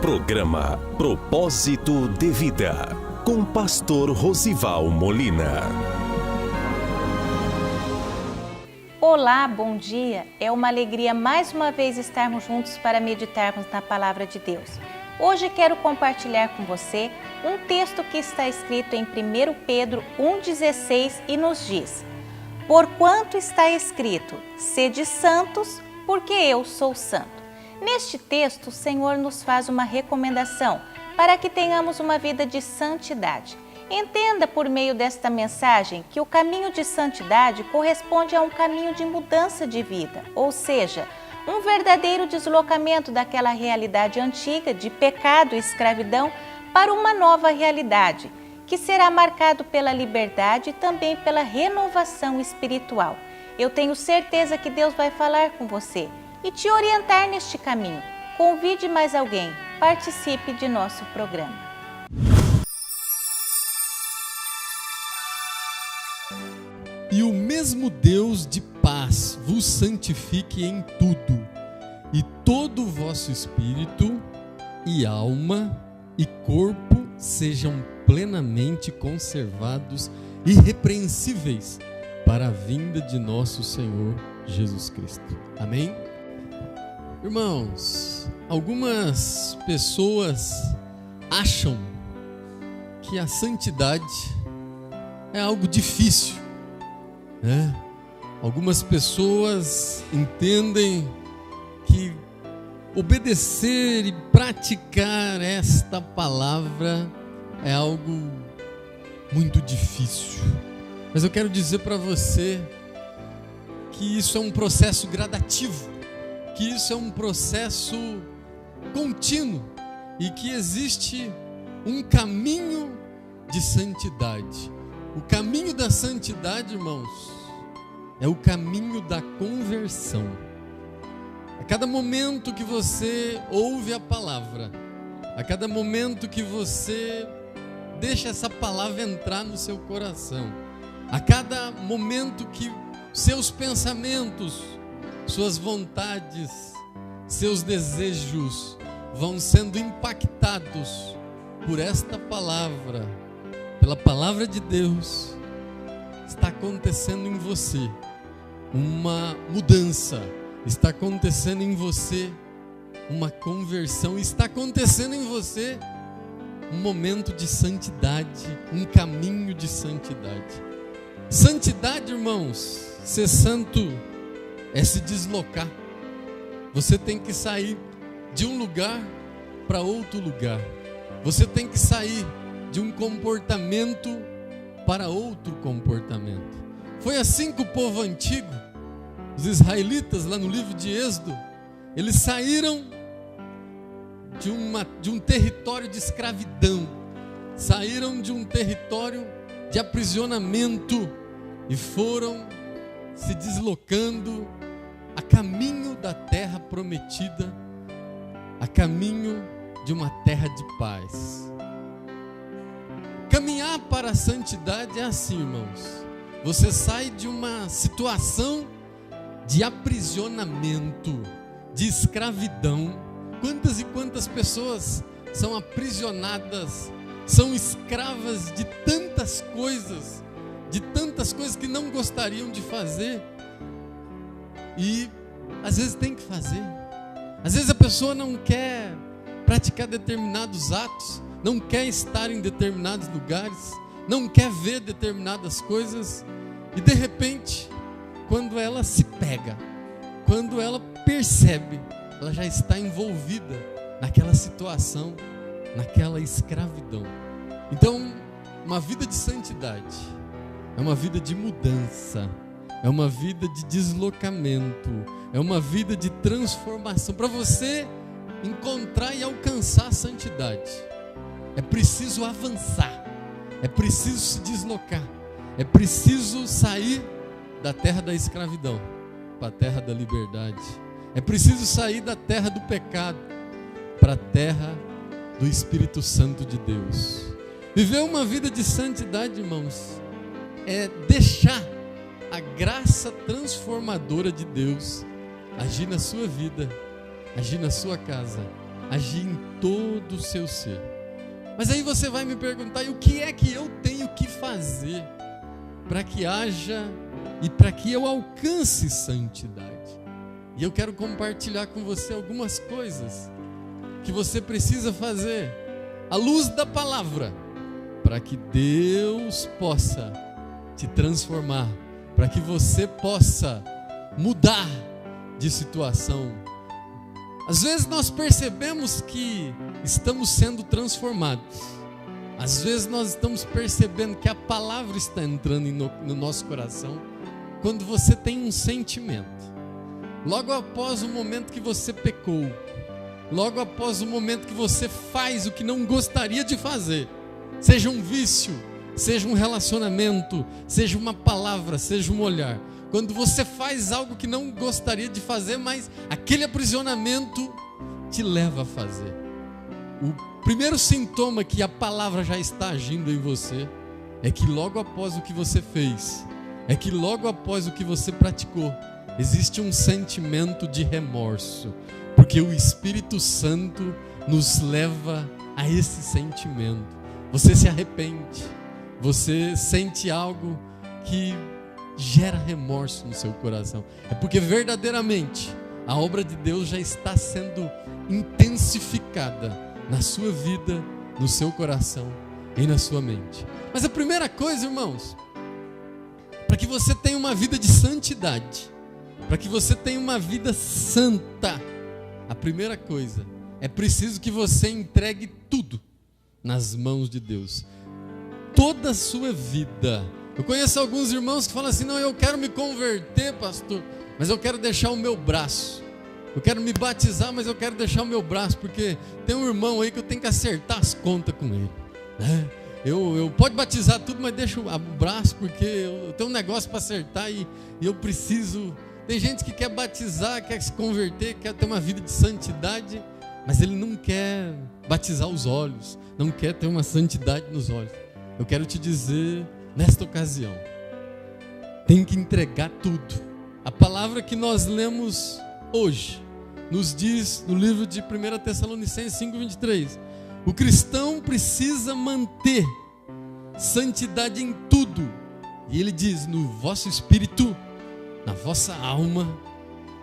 Programa Propósito de Vida, com Pastor Rosival Molina. Olá, bom dia! É uma alegria mais uma vez estarmos juntos para meditarmos na Palavra de Deus. Hoje quero compartilhar com você um texto que está escrito em 1 Pedro 1,16 e nos diz: Porquanto está escrito, sede santos, porque eu sou santo. Neste texto, o Senhor nos faz uma recomendação para que tenhamos uma vida de santidade. Entenda por meio desta mensagem que o caminho de santidade corresponde a um caminho de mudança de vida, ou seja, um verdadeiro deslocamento daquela realidade antiga de pecado e escravidão para uma nova realidade, que será marcado pela liberdade e também pela renovação espiritual. Eu tenho certeza que Deus vai falar com você e te orientar neste caminho. Convide mais alguém, participe de nosso programa. E o mesmo Deus de paz vos santifique em tudo, e todo o vosso espírito, e alma, e corpo sejam plenamente conservados, irrepreensíveis, para a vinda de nosso Senhor Jesus Cristo. Amém? Irmãos, algumas pessoas acham que a santidade é algo difícil, né? Algumas pessoas entendem que obedecer e praticar esta palavra é algo muito difícil. Mas eu quero dizer para você que isso é um processo gradativo, que isso é um processo contínuo e que existe um caminho de santidade. O caminho da santidade, irmãos, é o caminho da conversão. A cada momento que você ouve a palavra, a cada momento que você deixa essa palavra entrar no seu coração, a cada momento que seus pensamentos, suas vontades, seus desejos vão sendo impactados por esta palavra, pela palavra de Deus, está acontecendo em você uma mudança, está acontecendo em você uma conversão, está acontecendo em você um momento de santidade, um caminho de santidade. Santidade, irmãos, ser santo é se deslocar. Você tem que sair de um lugar para outro lugar. Você tem que sair de um comportamento para outro comportamento. Foi assim que o povo antigo, os israelitas, lá no livro de Êxodo, eles saíram de um território de escravidão, saíram de um território de aprisionamento e foram se deslocando a caminho da terra prometida, a caminho de uma terra de paz. Caminhar para a santidade é assim, irmãos. Você sai de uma situação de aprisionamento, de escravidão. Quantas e quantas pessoas são aprisionadas, são escravas de tantas coisas que não gostariam de fazer e às vezes tem que fazer. Às vezes a pessoa não quer praticar determinados atos, não quer estar em determinados lugares, não quer ver determinadas coisas e de repente, quando ela se pega, quando ela percebe, ela já está envolvida naquela situação, naquela escravidão. Então, uma vida de santidade é uma vida de mudança, é uma vida de deslocamento, é uma vida de transformação. Para você encontrar e alcançar a santidade, é preciso avançar, é preciso se deslocar, é preciso sair da terra da escravidão para a terra da liberdade. É preciso sair da terra do pecado para a terra do Espírito Santo de Deus. Viver uma vida de santidade, irmãos, é deixar a graça transformadora de Deus agir na sua vida, agir na sua casa, agir em todo o seu ser. Mas aí você vai me perguntar, e o que é que eu tenho que fazer para que haja e para que eu alcance santidade? E eu quero compartilhar com você algumas coisas que você precisa fazer à luz da palavra, para que Deus possa te transformar, para que você possa mudar de situação. Às vezes nós percebemos que estamos sendo transformados. Às vezes nós estamos percebendo que a palavra está entrando no nosso coração quando você tem um sentimento. Logo após o momento que você pecou, logo após o momento que você faz o que não gostaria de fazer, seja um vício, seja um relacionamento, seja uma palavra, seja um olhar. Quando você faz algo que não gostaria de fazer, mas aquele aprisionamento te leva a fazer. O primeiro sintoma que a palavra já está agindo em você é que logo após o que você fez, é que logo após o que você praticou, existe um sentimento de remorso, porque o Espírito Santo nos leva a esse sentimento. Você se arrepende, você sente algo que gera remorso no seu coração. É porque verdadeiramente a obra de Deus já está sendo intensificada na sua vida, no seu coração e na sua mente. Mas a primeira coisa, irmãos, para que você tenha uma vida de santidade, para que você tenha uma vida santa, a primeira coisa, é preciso que você entregue tudo nas mãos de Deus. Toda a sua vida. Eu conheço alguns irmãos que falam assim: não, eu quero me converter, pastor, mas eu quero deixar o meu braço. Eu quero me batizar, mas eu quero deixar o meu braço, porque tem um irmão aí que eu tenho que acertar as contas com ele, né? Eu pode batizar tudo, mas deixa o braço, porque eu tenho um negócio para acertar e eu preciso. Tem gente que quer batizar, quer se converter, quer ter uma vida de santidade, mas ele não quer batizar os olhos, não quer ter uma santidade nos olhos. Eu quero te dizer, nesta ocasião, tem que entregar tudo. A palavra que nós lemos hoje nos diz no livro de 1 Tessalonicenses 5:23, o cristão precisa manter santidade em tudo. E ele diz: no vosso espírito, na vossa alma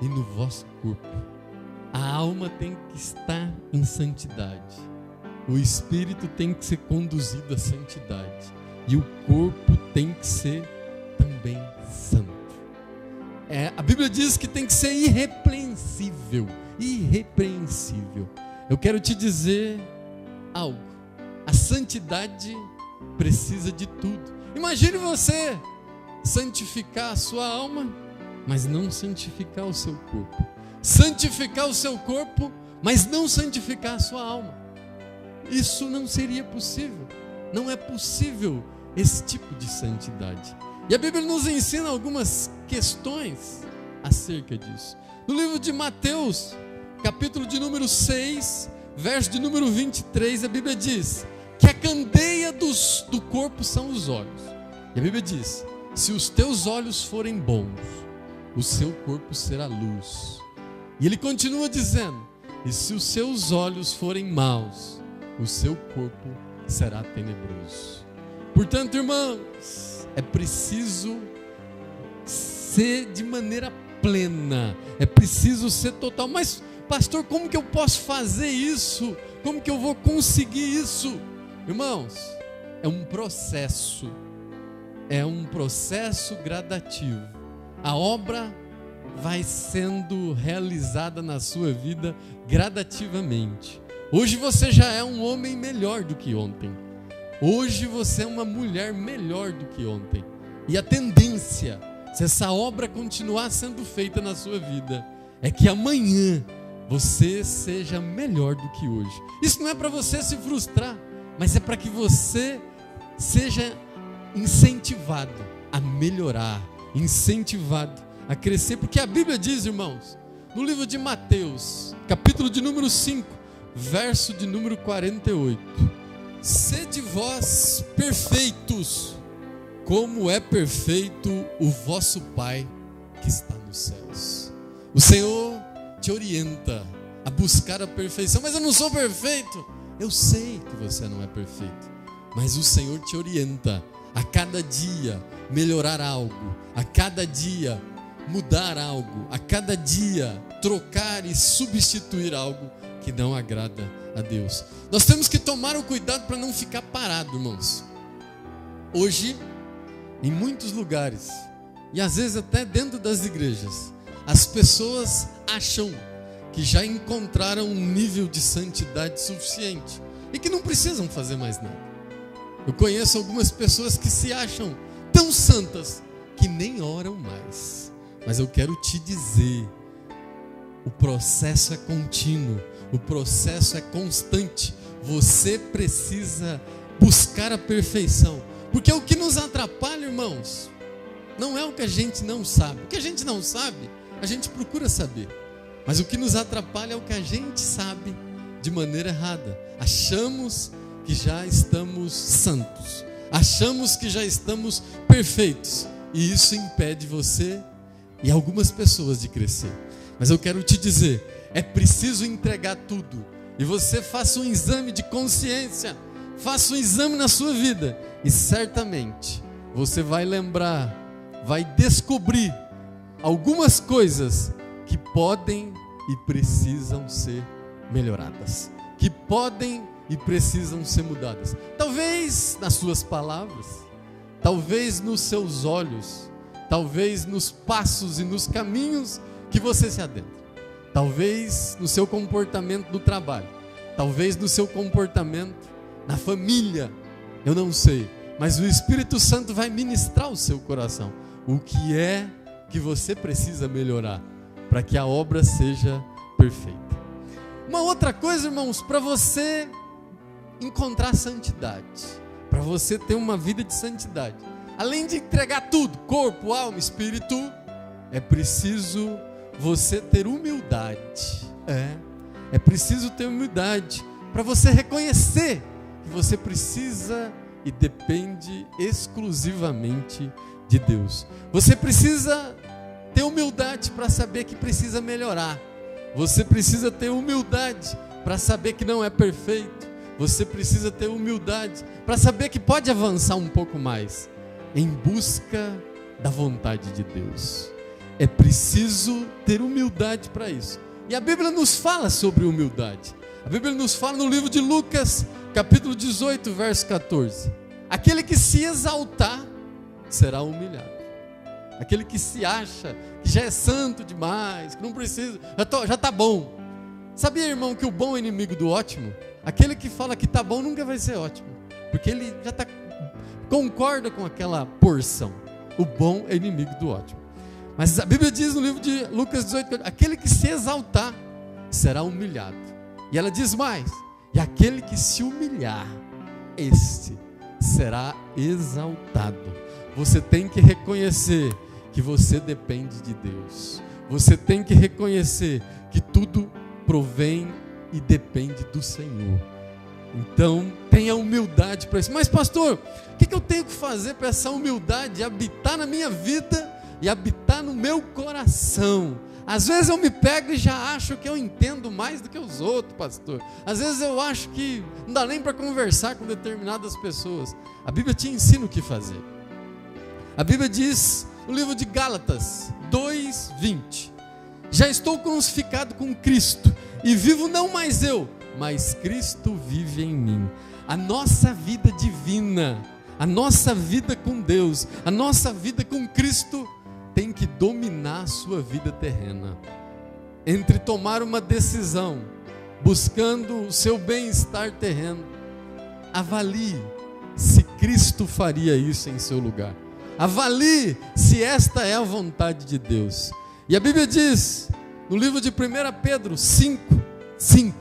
e no vosso corpo. A alma tem que estar em santidade, o espírito tem que ser conduzido à santidade e o corpo tem que ser também santo. A Bíblia diz que tem que ser irrepreensível. Irrepreensível. Eu quero te dizer algo: a santidade precisa de tudo. Imagine você santificar a sua alma, mas não santificar o seu corpo. Santificar o seu corpo, mas não santificar a sua alma. Isso não seria possível. Não é possível esse tipo de santidade. E a Bíblia nos ensina algumas questões acerca disso. No livro de Mateus, capítulo de número 6, verso de número 23, a Bíblia diz que a candeia do corpo são os olhos. E a Bíblia diz: se os teus olhos forem bons, o seu corpo será luz. E ele continua dizendo: e se os seus olhos forem maus, o seu corpo será tenebroso. Portanto, irmãos, é preciso ser de maneira plena, é preciso ser total. Mas, pastor, como que eu posso fazer isso? Como que eu vou conseguir isso? Irmãos, é um processo gradativo. A obra vai sendo realizada na sua vida gradativamente. Hoje você já é um homem melhor do que ontem. Hoje você é uma mulher melhor do que ontem. E a tendência, se essa obra continuar sendo feita na sua vida, é que amanhã você seja melhor do que hoje. Isso não é para você se frustrar, mas é para que você seja incentivado a melhorar, incentivado a crescer. Porque a Bíblia diz, irmãos, no livro de Mateus, capítulo de número 5, verso de número 48: sede vós perfeitos, como é perfeito o vosso Pai que está nos céus. O Senhor te orienta a buscar a perfeição. Mas eu não sou perfeito. Eu sei que você não é perfeito, mas o Senhor te orienta a cada dia melhorar algo, a cada dia mudar algo, a cada dia trocar e substituir algo que não agrada a Deus. Nós temos que tomar o cuidado para não ficar parado, irmãos. Hoje, em muitos lugares, e às vezes até dentro das igrejas, as pessoas acham que já encontraram um nível de santidade suficiente e que não precisam fazer mais nada. Eu conheço algumas pessoas que se acham tão santas que nem oram mais. Mas eu quero te dizer, o processo é contínuo, o processo é constante. Você precisa buscar a perfeição, porque o que nos atrapalha, irmãos, não é o que a gente não sabe. O que a gente não sabe, a gente procura saber. Mas o que nos atrapalha é o que a gente sabe de maneira errada. Achamos que já estamos santos, achamos que já estamos perfeitos, e isso impede você e algumas pessoas de crescer. Mas eu quero te dizer, é preciso entregar tudo. E você faça um exame de consciência, faça um exame na sua vida, e certamente você vai lembrar, vai descobrir algumas coisas que podem e precisam ser melhoradas, que podem e precisam ser mudadas. Talvez nas suas palavras, talvez nos seus olhos, talvez nos passos e nos caminhos que você se adentra, talvez no seu comportamento no trabalho, talvez no seu comportamento na família, eu não sei, mas o Espírito Santo vai ministrar o seu coração, o que é que você precisa melhorar, para que a obra seja perfeita. Uma outra coisa, irmãos, para você encontrar santidade, para você ter uma vida de santidade, além de entregar tudo, corpo, alma, espírito, é preciso você ter humildade. É preciso ter humildade para você reconhecer que você precisa e depende exclusivamente de Deus. Você precisa ter humildade para saber que precisa melhorar. Você precisa ter humildade para saber que não é perfeito. Você precisa ter humildade para saber que pode avançar um pouco mais em busca da vontade de Deus. É preciso ter humildade para isso. E a Bíblia nos fala sobre humildade. A Bíblia nos fala no livro de Lucas, capítulo 18, verso 14. Aquele que se exaltar será humilhado. Aquele que se acha que já é santo demais, que não precisa, já está bom. Sabia, irmão, que o bom é inimigo do ótimo? Aquele que fala que está bom nunca vai ser ótimo, porque ele já concorda com aquela porção. O bom é inimigo do ótimo. Mas a Bíblia diz no livro de Lucas 18, aquele que se exaltar será humilhado. E ela diz mais, e aquele que se humilhar, este será exaltado. Você tem que reconhecer que você depende de Deus. Você tem que reconhecer que tudo provém e depende do Senhor. Então, tenha humildade para isso. Mas pastor, o que eu tenho que fazer para essa humildade habitar na minha vida e habitar no meu coração? Às vezes eu me pego e já acho que eu entendo mais do que os outros, pastor. Às vezes eu acho que não dá nem para conversar com determinadas pessoas. A Bíblia te ensina o que fazer. A Bíblia diz no livro de Gálatas 2:20: já estou crucificado com Cristo, e vivo não mais eu, mas Cristo vive em mim. A nossa vida divina, a nossa vida com Deus, a nossa vida com Cristo tem que dominar a sua vida terrena. Entre tomar uma decisão buscando o seu bem-estar terreno, avalie se Cristo faria isso em seu lugar. Avalie se esta é a vontade de Deus. E a Bíblia diz no livro de 1 Pedro 5:5: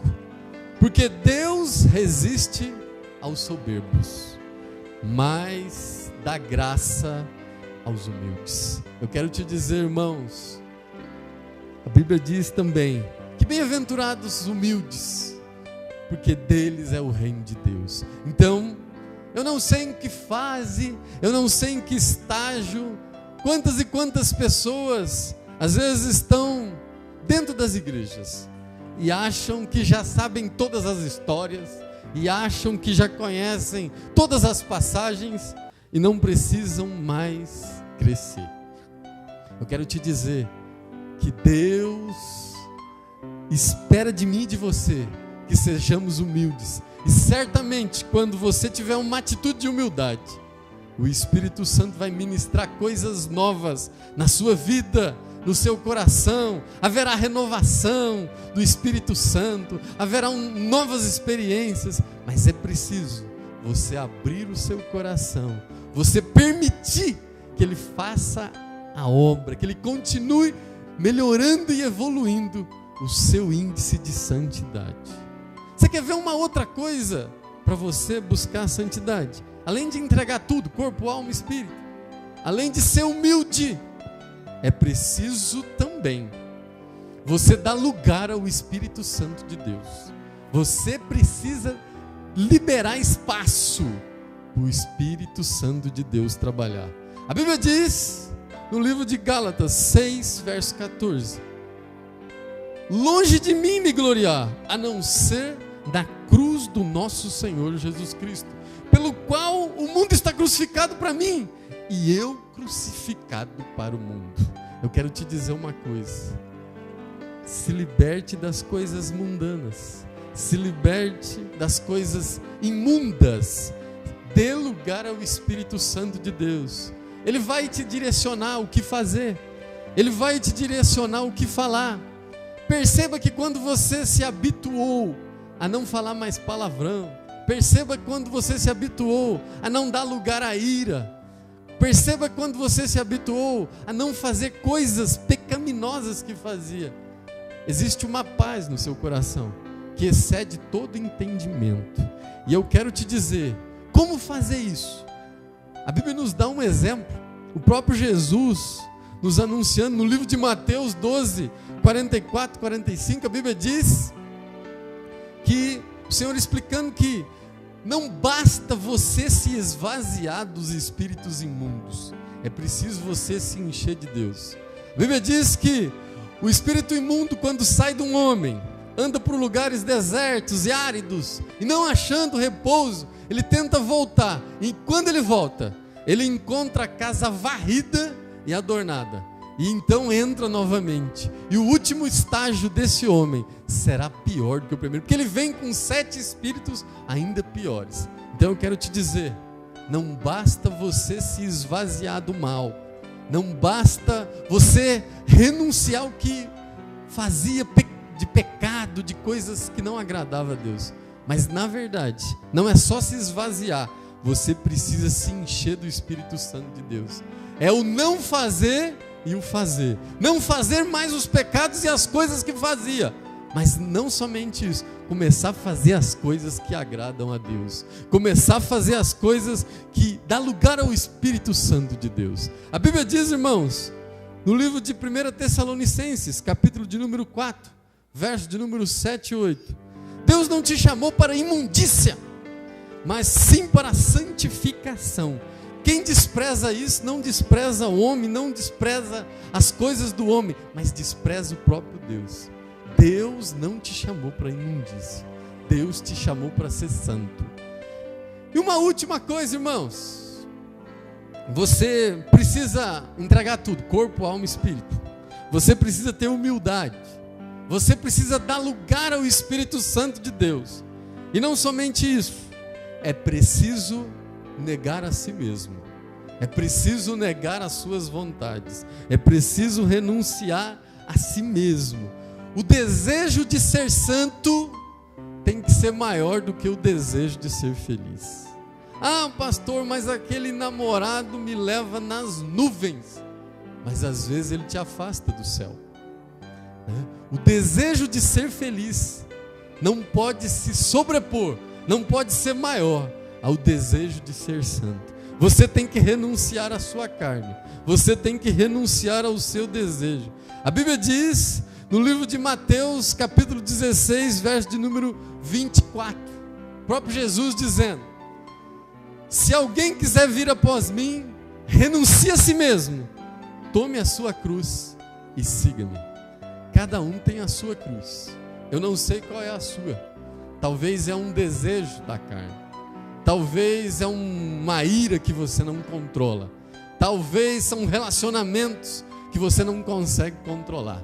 porque Deus resiste aos soberbos, mas dá graça aos humildes. Eu quero te dizer, irmãos, a Bíblia diz também que bem-aventurados os humildes, porque deles é o reino de Deus. Então, eu não sei em que fase, eu não sei em que estágio, quantas e quantas pessoas às vezes estão dentro das igrejas e acham que já sabem todas as histórias, e acham que já conhecem todas as passagens e não precisam mais crescer. Eu quero te dizer que Deus espera de mim e de você que sejamos humildes, e certamente quando você tiver uma atitude de humildade, o Espírito Santo vai ministrar coisas novas na sua vida, no seu coração. Haverá renovação do Espírito Santo, haverá novas experiências, mas é preciso você abrir o seu coração, você permitir que Ele faça a obra, que Ele continue melhorando e evoluindo o seu índice de santidade. Você quer ver uma outra coisa para você buscar a santidade? Além de entregar tudo, corpo, alma e espírito, além de ser humilde, é preciso também você dar lugar ao Espírito Santo de Deus. Você precisa liberar espaço para o Espírito Santo de Deus trabalhar. A Bíblia diz no livro de Gálatas 6, verso 14: longe de mim me gloriar, a não ser da cruz do nosso Senhor Jesus Cristo, pelo qual o mundo está crucificado para mim, e eu crucificado para o mundo. Eu quero te dizer uma coisa: se liberte das coisas mundanas, se liberte das coisas imundas, dê lugar ao Espírito Santo de Deus. Ele vai te direcionar o que fazer, Ele vai te direcionar o que falar. Perceba que quando você se habituou a não falar mais palavrão, perceba quando você se habituou a não dar lugar à ira, perceba quando você se habituou a não fazer coisas pecaminosas que fazia, existe uma paz no seu coração que excede todo entendimento. E eu quero te dizer como fazer isso. A Bíblia nos dá um exemplo, o próprio Jesus nos anunciando no livro de Mateus 12, 44, 45, a Bíblia diz que o Senhor explicando que não basta você se esvaziar dos espíritos imundos, é preciso você se encher de Deus. A Bíblia diz que o espírito imundo, quando sai de um homem, anda por lugares desertos e áridos, e não achando repouso, ele tenta voltar, e quando ele volta, ele encontra a casa varrida e adornada, e então entra novamente, e o último estágio desse homem será pior do que o primeiro, porque ele vem com 7 espíritos ainda piores. Então eu quero te dizer, não basta você se esvaziar do mal, não basta você renunciar ao que fazia de pecado, de coisas que não agradavam a Deus, mas na verdade, não é só se esvaziar, você precisa se encher do Espírito Santo de Deus. É o não fazer e o fazer. Não fazer mais os pecados e as coisas que fazia, mas não somente isso, começar a fazer as coisas que agradam a Deus, começar a fazer as coisas que dá lugar ao Espírito Santo de Deus. A Bíblia diz, irmãos, no livro de 1 Tessalonicenses, capítulo de número 4, verso de número 7 e 8, Deus não te chamou para imundícia, mas sim para santificação. Quem despreza isso, não despreza o homem, não despreza as coisas do homem, mas despreza o próprio Deus. Deus não te chamou para imundícia, Deus te chamou para ser santo. E uma última coisa, irmãos, você precisa entregar tudo, corpo, alma e espírito. Você precisa ter humildade, você precisa dar lugar ao Espírito Santo de Deus. E não somente isso, é preciso negar a si mesmo, é preciso negar as suas vontades, é preciso renunciar a si mesmo. O desejo de ser santo tem que ser maior do que o desejo de ser feliz. Ah, pastor, mas aquele namorado me leva nas nuvens, mas às vezes ele te afasta do céu. O desejo de ser feliz não pode se sobrepor, não pode ser maior ao desejo de ser santo. Você tem que renunciar à sua carne, você tem que renunciar ao seu desejo. A Bíblia diz no livro de Mateus, capítulo 16, verso de número 24, o próprio Jesus dizendo: se alguém quiser vir após mim, renuncie a si mesmo, tome a sua cruz e siga-me. Cada um tem a sua cruz, Eu não sei qual é a sua. Talvez é um desejo da carne. Talvez é uma ira que você não controla. Talvez são relacionamentos que você não consegue controlar.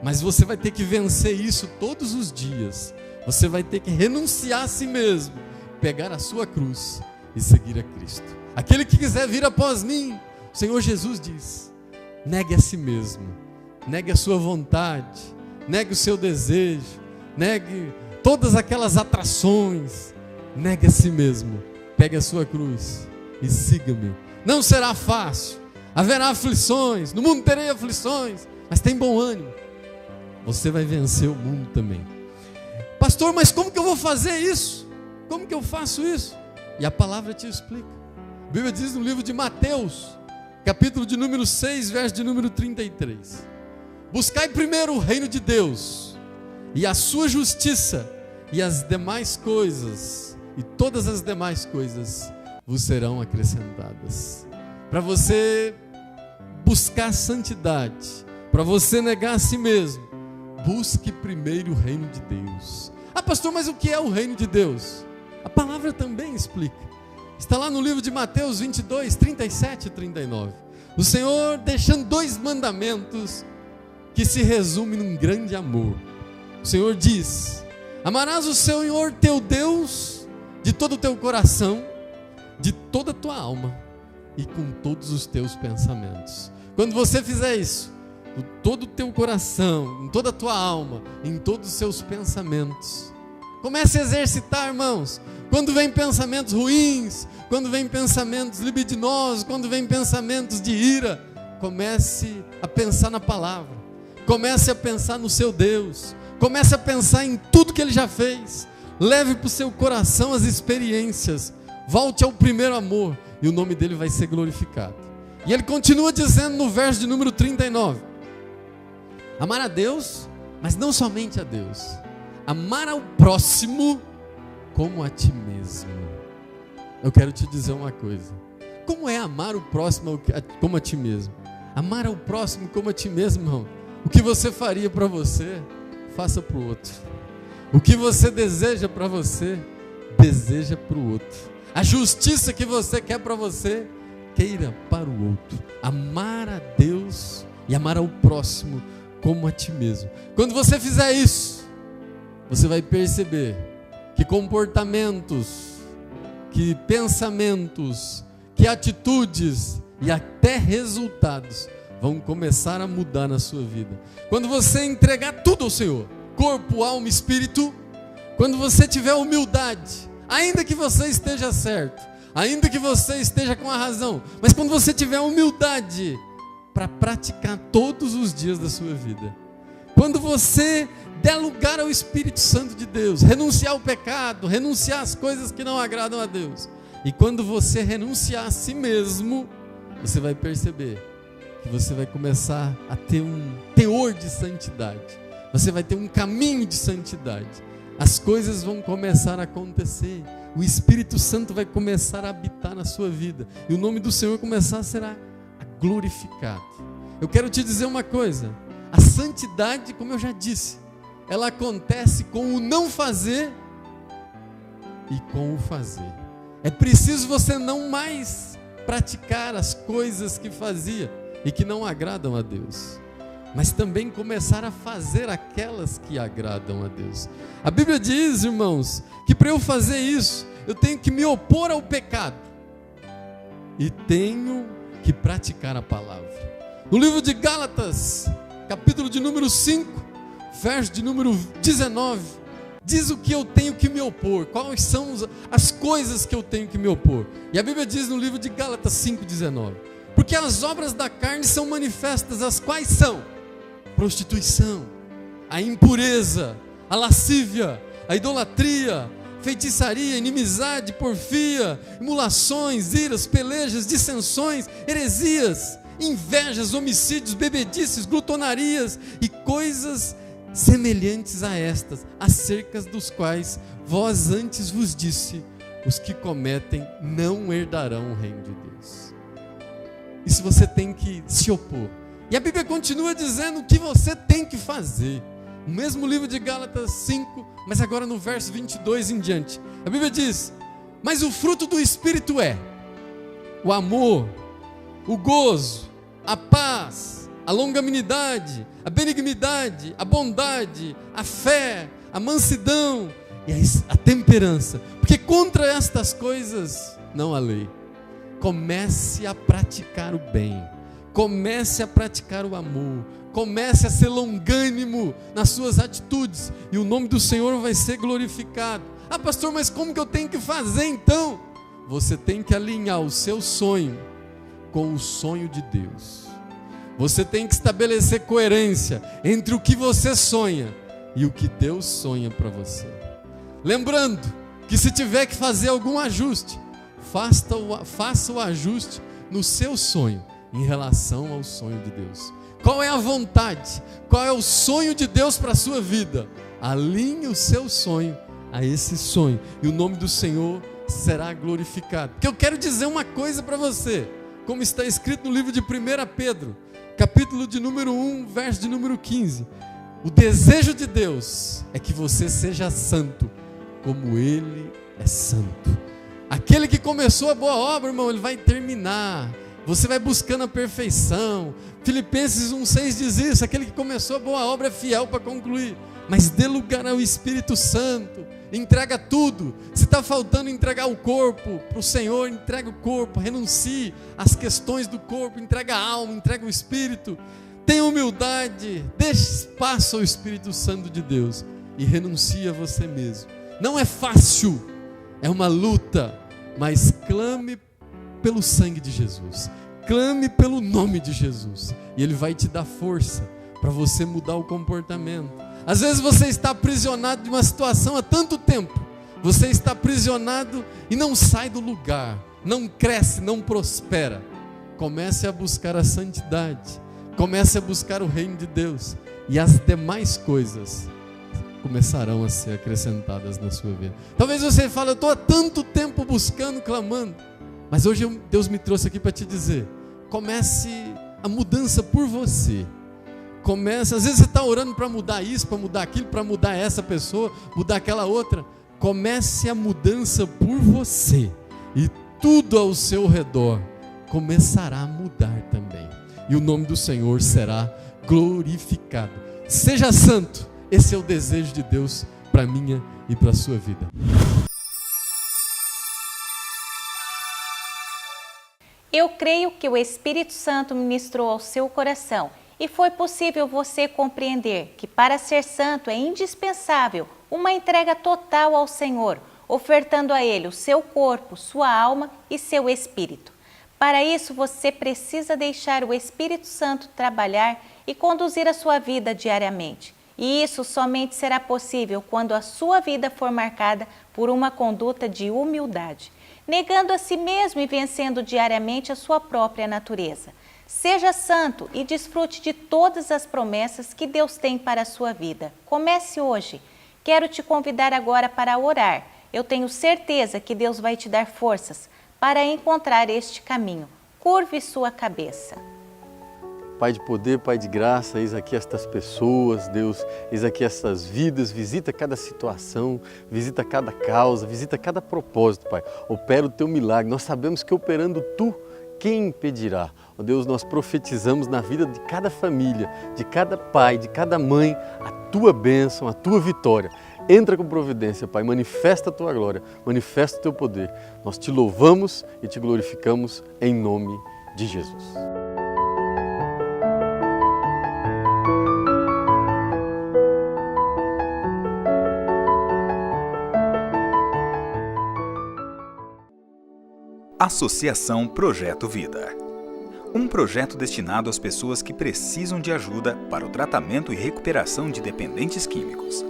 Mas você vai ter que vencer isso todos os dias. Você vai ter que renunciar a si mesmo, pegar a sua cruz e seguir a Cristo. Aquele que quiser vir após mim, o Senhor Jesus diz: negue a si mesmo, negue a sua vontade, negue o seu desejo, negue todas aquelas atrações, negue a si mesmo, pegue a sua cruz e siga-me. Não será fácil, haverá aflições, no mundo terei aflições, mas tem bom ânimo, você vai vencer o mundo também. Pastor, mas como que eu vou fazer isso? Como que eu faço isso? E a palavra te explica. A Bíblia diz no livro de Mateus, capítulo de número 6, verso de número 33. Buscai primeiro o reino de Deus e a sua justiça, e as demais coisas, e todas as demais coisas vos serão acrescentadas. Para você buscar santidade, para você negar a si mesmo, busque primeiro o reino de Deus. Ah, pastor, mas o que é o reino de Deus? A palavra também explica. Está lá no livro de Mateus 22, 37 e 39. O Senhor deixando 2 mandamentos que se resumem num grande amor. O Senhor diz: amarás o Senhor teu Deus de todo o teu coração, de toda a tua alma e com todos os teus pensamentos. Quando você fizer isso, com todo o teu coração, em toda a tua alma, em todos os seus pensamentos, comece a exercitar, irmãos. Quando vem pensamentos ruins, quando vem pensamentos libidinosos, quando vem pensamentos de ira, comece a pensar na palavra, comece a pensar no seu Deus, comece a pensar em tudo que Ele já fez. Leve para o seu coração as experiências, volte ao primeiro amor e o nome dele vai ser glorificado. E ele continua dizendo no verso de número 39: amar a Deus, mas não somente a Deus, amar ao próximo como a ti mesmo. Eu quero te dizer uma coisa: como é amar o próximo como a ti mesmo? Amar ao próximo como a ti mesmo, irmão. O que você faria para você, faça para o outro. O que você deseja para você, deseja para o outro. A justiça que você quer para você, queira para o outro. Amar a Deus e amar ao próximo como a ti mesmo. Quando você fizer isso, você vai perceber que comportamentos, que pensamentos, que atitudes e até resultados vão começar a mudar na sua vida. Quando você entregar tudo ao Senhor, corpo, alma, espírito, quando você tiver humildade, ainda que você esteja certo, ainda que você esteja com a razão, mas quando você tiver humildade para praticar todos os dias da sua vida, quando você der lugar ao Espírito Santo de Deus, renunciar ao pecado, renunciar às coisas que não agradam a Deus, e quando você renunciar a si mesmo, você vai perceber que você vai começar a ter um teor de santidade, você vai ter um caminho de santidade, as coisas vão começar a acontecer, o Espírito Santo vai começar a habitar na sua vida, e o nome do Senhor começar a ser glorificado. Eu quero te dizer uma coisa: a santidade, como eu já disse, ela acontece com o não fazer e com o fazer. É preciso você não mais praticar as coisas que fazia e que não agradam a Deus, mas também começar a fazer aquelas que agradam a Deus. A Bíblia diz, irmãos, que para eu fazer isso, eu tenho que me opor ao pecado e tenho que praticar a palavra. No livro de Gálatas, capítulo de número 5, verso de número 19, diz o que eu tenho que me opor, quais são as coisas que eu tenho que me opor. E a Bíblia diz no livro de Gálatas 5,19: porque as obras da carne são manifestas, as quais são prostituição, a impureza, a lascívia, a idolatria, feitiçaria, inimizade, porfia, emulações, iras, pelejas, dissensões, heresias, invejas, homicídios, bebedices, glutonarias e coisas semelhantes a estas, acerca dos quais vós antes vos disse: os que cometem não herdarão o reino de Deus. Isso você tem que se opor. E a Bíblia continua dizendo o que você tem que fazer. O mesmo livro de Gálatas 5, mas agora no verso 22 em diante. A Bíblia diz: mas o fruto do Espírito é o amor, o gozo, a paz, a longanimidade, a benignidade, a bondade, a fé, a mansidão e a temperança. Porque contra estas coisas não há lei. Comece a praticar o bem, comece a praticar o amor, comece a ser longânimo nas suas atitudes e o nome do Senhor vai ser glorificado. Ah, pastor, mas como que eu tenho que fazer então? Você tem que alinhar o seu sonho com o sonho de Deus. Você tem que estabelecer coerência entre o que você sonha e o que Deus sonha para você. Lembrando que se tiver que fazer algum ajuste, faça o ajuste no seu sonho em relação ao sonho de Deus. Qual é a vontade? Qual é o sonho de Deus para a sua vida? Alinhe o seu sonho a esse sonho e o nome do Senhor será glorificado. Porque eu quero dizer uma coisa para você, como está escrito no livro de 1 Pedro, capítulo de número 1, verso de número 15. O desejo de Deus é que você seja santo, como Ele é santo. Aquele que começou a boa obra, irmão, Ele vai terminar. Você vai buscando a perfeição. Filipenses 1,6 diz isso: aquele que começou a boa obra é fiel para concluir. Mas dê lugar ao Espírito Santo, entrega tudo. Se está faltando entregar o corpo para o Senhor, entrega o corpo, renuncie às questões do corpo, entrega a alma, entrega o Espírito. Tenha humildade, deixe espaço ao Espírito Santo de Deus e renuncie a você mesmo. Não é fácil, é uma luta, mas clame pelo sangue de Jesus, clame pelo nome de Jesus e Ele vai te dar força para você mudar o comportamento. Às vezes você está aprisionado de uma situação há tanto tempo, você está aprisionado e não sai do lugar, não cresce, não prospera. Comece a buscar a santidade, comece a buscar o reino de Deus e as demais coisas começarão a ser acrescentadas na sua vida. Talvez você fale: eu estou há tanto tempo buscando, clamando, mas hoje Deus me trouxe aqui para te dizer: comece a mudança por você. Comece, às vezes você está orando para mudar isso, para mudar aquilo, para mudar essa pessoa, mudar aquela outra. Comece a mudança por você e tudo ao seu redor começará a mudar também. E o nome do Senhor será glorificado. Seja santo, esse é o desejo de Deus para a minha e para a sua vida. Eu creio que o Espírito Santo ministrou ao seu coração e foi possível você compreender que para ser santo é indispensável uma entrega total ao Senhor, ofertando a Ele o seu corpo, sua alma e seu espírito. Para isso você precisa deixar o Espírito Santo trabalhar e conduzir a sua vida diariamente. E isso somente será possível quando a sua vida for marcada por uma conduta de humildade, negando a si mesmo e vencendo diariamente a sua própria natureza. Seja santo e desfrute de todas as promessas que Deus tem para a sua vida. Comece hoje. Quero te convidar agora para orar. Eu tenho certeza que Deus vai te dar forças para encontrar este caminho. Curve sua cabeça. Pai de poder, Pai de graça, eis aqui estas pessoas, Deus, eis aqui estas vidas, visita cada situação, visita cada causa, visita cada propósito, Pai. Opera o Teu milagre, nós sabemos que operando Tu, quem impedirá? Ó Deus, nós profetizamos na vida de cada família, de cada pai, de cada mãe, a Tua bênção, a Tua vitória. Entra com providência, Pai, manifesta a Tua glória, manifesta o Teu poder. Nós Te louvamos e Te glorificamos em nome de Jesus. Associação Projeto Vida. Um projeto destinado às pessoas que precisam de ajuda para o tratamento e recuperação de dependentes químicos.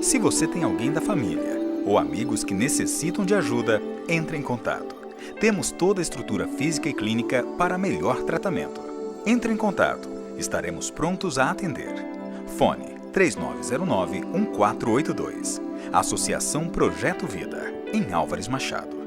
Se você tem alguém da família ou amigos que necessitam de ajuda, entre em contato. Temos toda a estrutura física e clínica para melhor tratamento. Entre em contato, estaremos prontos a atender. Fone 3909-1482. Associação Projeto Vida, em Álvares Machado.